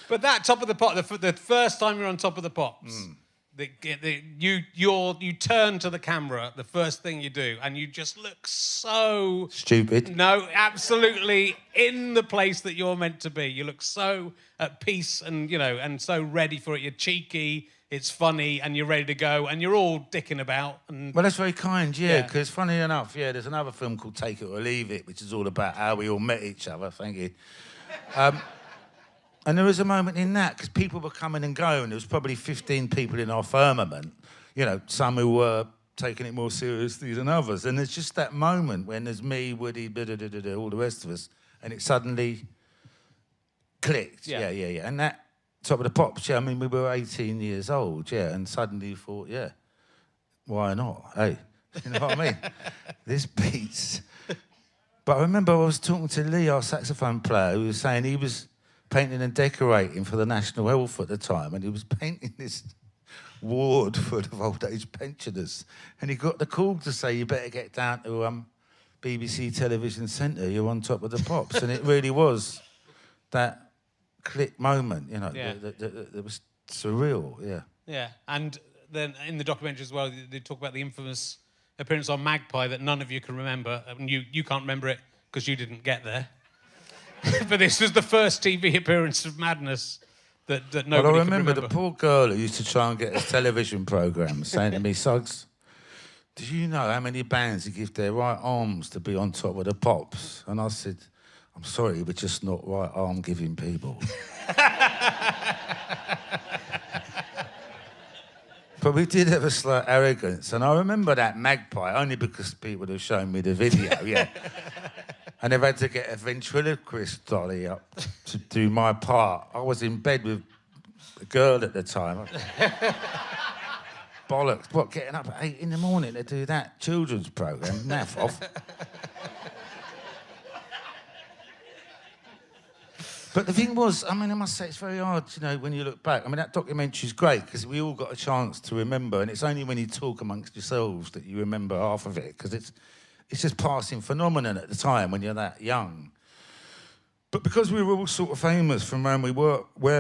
But that Top of the Pop, the first time you're on Top of the Pops, you turn to the camera, the first thing you do, and you just look so... Stupid. No, absolutely in the place that you're meant to be. You look so at peace and, you know, and so ready for it. You're cheeky, it's funny, and you're ready to go, and you're all dicking about. And well, that's very kind, yeah, because funny enough, there's another film called Take It or Leave It, which is all about how we all met each other, thank you. And there was a moment in that, because people were coming and going. There was probably 15 people in our firmament, you know, some who were taking it more seriously than others. And there's just that moment when there's me, Woody, all the rest of us, and it suddenly clicked. Yeah. And that Top of the Pops, I mean, we were 18 years old, and suddenly you thought, why not? Hey, you know what I mean? This beats. But I remember I was talking to Lee, our saxophone player, who was saying he was painting and decorating for the National Health at the time, and he was painting this ward full of old age pensioners, and he got the call to say, you better get down to BBC Television Centre, you're on Top of the Pops. And it really was that click moment, you know, that was surreal, Yeah, and then in the documentary as well, they talk about the infamous appearance on Magpie that none of you can remember, and you can't remember it because you didn't get there. But this was the first TV appearance of Madness that nobody Well, I can remember the poor girl who used to try and get us television programmes saying to me, Suggs, do you know how many bands give their right arms to be on Top of the Pops? And I said, I'm sorry, we're just not right arm giving people. But we did have a slight arrogance, and I remember that Magpie only because people have shown me the video, And they've had to get a ventriloquist dolly up to do my part. I was in bed with a girl at the time. Bollocks. What, getting up at 8 in the morning to do that children's programme? Naff off. But the thing was, I mean, I must say, it's very hard, you know, when you look back. I mean, that documentary's great because we all got a chance to remember, and it's only when you talk amongst yourselves that you remember half of it, because it's just passing phenomenon at the time when you're that young. But because we were all sort of famous from where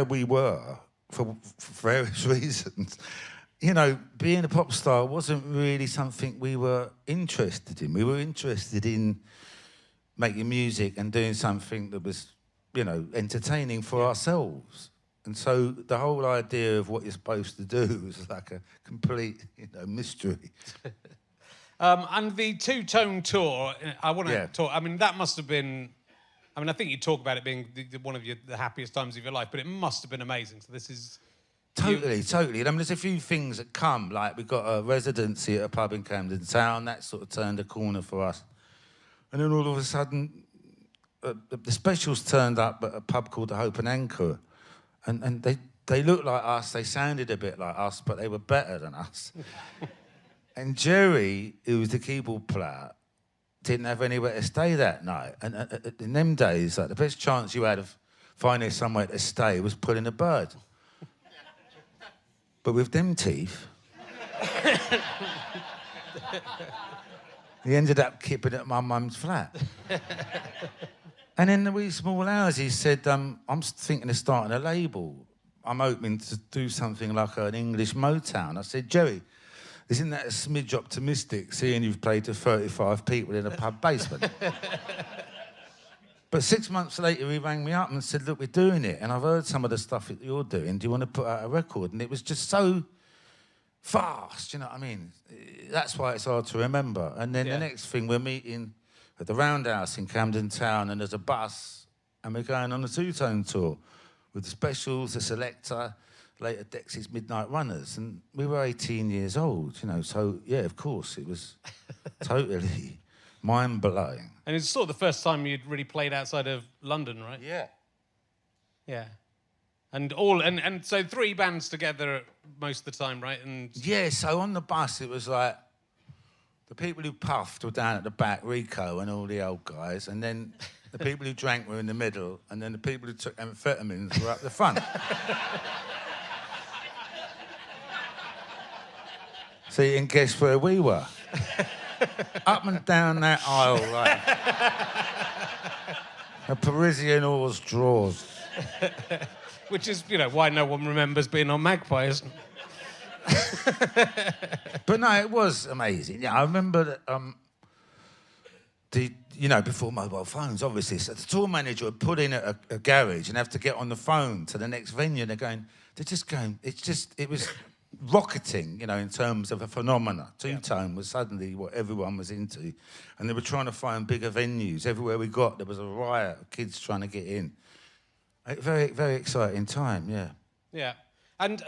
we were for various reasons, you know, being a pop star wasn't really something we were interested in. We were interested in making music and doing something that was, you know, entertaining for ourselves. And so the whole idea of what you're supposed to do was like a complete, you know, mystery. And the two-tone tour, I want to talk... I mean, that must have been... I mean, I think you talk about it being one of the happiest times of your life, but it must have been amazing. So this is... Totally. I mean, there's a few things that come, like we got a residency at a pub in Camden Town. That sort of turned a corner for us. And then all of a sudden, the Specials turned up at a pub called the Hope and Anchor. And they looked like us, they sounded a bit like us, but they were better than us. And Jerry, who was the keyboard player, didn't have anywhere to stay that night. And in them days, like, the best chance you had of finding somewhere to stay was pulling a bird. But with them teeth, he ended up keeping it at my mum's flat. And in the wee small hours, he said, I'm thinking of starting a label. I'm hoping to do something like an English Motown. I said, Jerry, isn't that a smidge optimistic, seeing you've played to 35 people in a pub basement? But 6 months later, he rang me up and said, look, we're doing it, and I've heard some of the stuff that you're doing. Do you want to put out a record? And it was just so fast, you know what I mean? That's why it's hard to remember. And then the next thing, we're meeting at the Roundhouse in Camden Town, and there's a bus, and we're going on a two-tone tour with the Specials, the Selector, later Dexys Midnight Runners, and we were 18 years old, you know, so, yeah, of course, it was totally mind-blowing. And it's sort of the first time you'd really played outside of London, right? Yeah. Yeah. And so 3 bands together most of the time, right? And yeah, so on the bus, it was like, the people who puffed were down at the back, Rico and all the old guys, and then the people who drank were in the middle, and then the people who took amphetamines were up the front. So you can guess where we were. Up and down that aisle, like a Parisian horse draws. Which is, you know, why no one remembers being on Magpie, isn't it? But no, it was amazing. Yeah, I remember that, before mobile phones, obviously. So the tour manager would put in a garage and have to get on the phone to the next venue. And it was rocketing, you know, in terms of a phenomena. Two-tone was suddenly what everyone was into. And they were trying to find bigger venues. Everywhere we got, there was a riot of kids trying to get in. A very, very exciting time, yeah. Yeah. And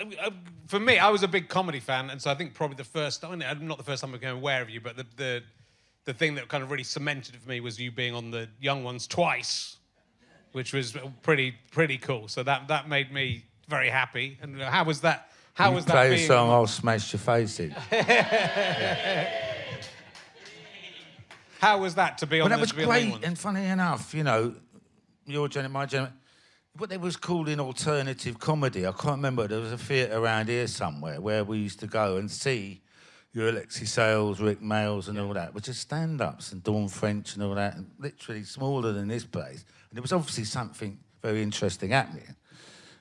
for me, I was a big comedy fan, and so I think probably not the first time I became aware of you, but the thing that kind of really cemented it for me was you being on the Young Ones twice, which was pretty cool. So that made me very happy. And how was that? How was that play being? A song, I'll smash your face in. How was that to be on? Well, that was great, Ones? and funny enough, you know, your generation, my generation. What they was called in alternative comedy, I can't remember. There was a theatre around here somewhere where we used to go and see your Alexi Sales, Rick Mayles and all that, which are stand-ups and Dawn French and all that, and literally smaller than this place. And there was obviously something very interesting happening.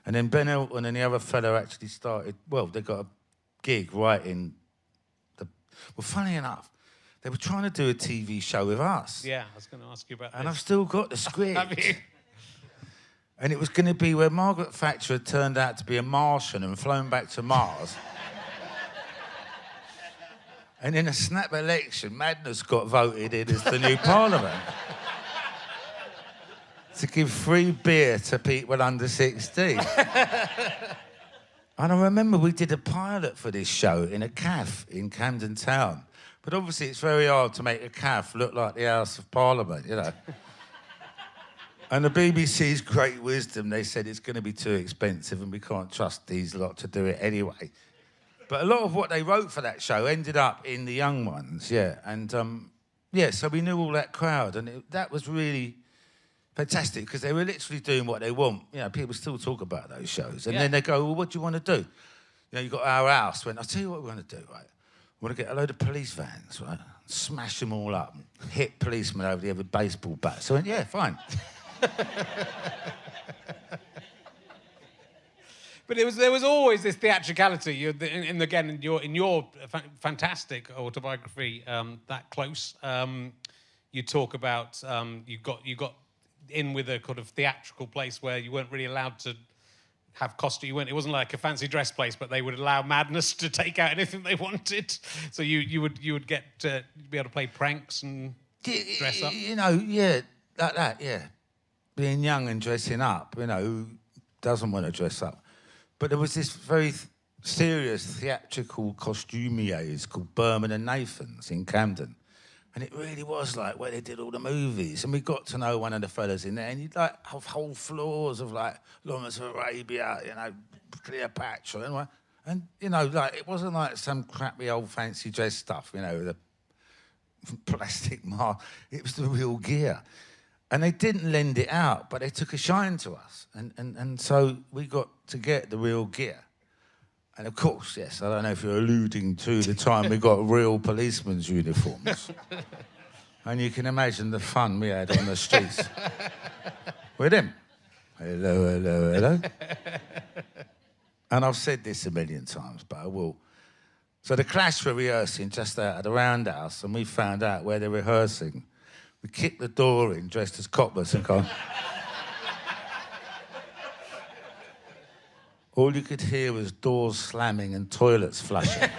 And then Ben Elton and the other fellow actually started, well, they got a gig writing the... Well, funny enough, they were trying to do a TV show with us. Yeah, I was going to ask you about that. And I've still got the script. Have you? And it was going to be where Margaret Thatcher had turned out to be a Martian and flown back to Mars. And in a snap election, Madness got voted in as the new parliament. To give free beer to people under 16. And I remember we did a pilot for this show in a cafe in Camden Town. But obviously it's very hard to make a cafe look like the House of Parliament, you know. And the BBC's great wisdom, they said it's going to be too expensive and we can't trust these lot to do it anyway. But a lot of what they wrote for that show ended up in the Young Ones, yeah. And, so we knew all that crowd, and that was really fantastic because they were literally doing what they want. You know, people still talk about those shows. And then they go, well, what do you want to do? You know, you got Our House. I'll tell you what we want to do, right? We want to get a load of police vans, right? Smash them all up, hit policemen over the head with baseball bats. So I went, yeah, fine. But there was always this theatricality. In your fantastic autobiography, That Close, you talk about you got in with a kind of theatrical place where you weren't really allowed to have costume. It wasn't like a fancy dress place, but they would allow Madness to take out anything they wanted. So you would get to be able to play pranks and dress up. You know, yeah, like that, yeah. Being young and dressing up, you know, who doesn't want to dress up? But there was this very serious theatrical costumiers called Berman and Nathan's in Camden. And it really was like where they did all the movies. And we got to know one of the fellas in there, and you'd like have whole floors of like Lawrence of Arabia, you know, Cleopatra, and you know, like it wasn't like some crappy old fancy dress stuff, you know, the plastic mask. It was the real gear. And they didn't lend it out, but they took a shine to us. And so we got to get the real gear. And of course, yes, I don't know if you're alluding to the time we got real policemen's uniforms. And you can imagine the fun we had on the streets with him. Hello, hello, hello. And I've said this a million times, but I will. So the Clash were rehearsing just out of the Roundhouse, and we found out where they're rehearsing. We kicked the door in, dressed as coppers, and gone. All you could hear was doors slamming and toilets flushing.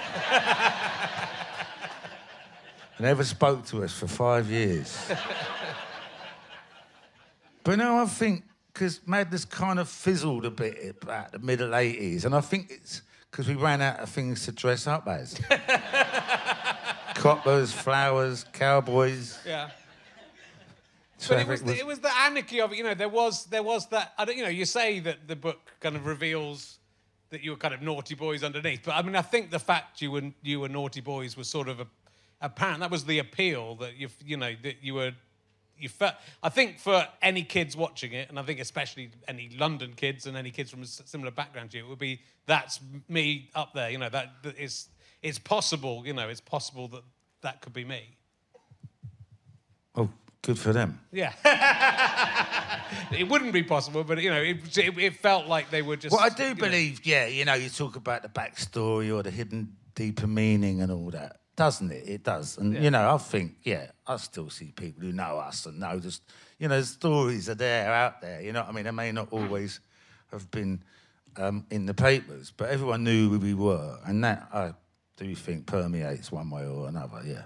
They never spoke to us for 5 years. But now I think, because Madness kind of fizzled a bit about the middle 80s, and I think it's because we ran out of things to dress up as. Coppers, flowers, cowboys. Yeah. So But it was the anarchy of it. You know, there was that. I don't. You know, you say that the book kind of reveals that you were kind of naughty boys underneath. But I mean, I think the fact you were naughty boys was sort of apparent. That was the appeal that you felt. I think for any kids watching it, and I think especially any London kids and any kids from a similar background to you, it would be that's me up there. You know, that it's possible. You know, it's possible that could be me. Oh, Good for them. Yeah. It wouldn't be possible, but, you know, it felt like they were just... Well, I do believe, you talk about the backstory or the hidden deeper meaning and all that, doesn't it? It does. And, I think, I still see people who know us and know just, the stories are there, out there, you know what I mean? They may not always have been in the papers, but everyone knew who we were, and that, I do think, permeates one way or another, yeah.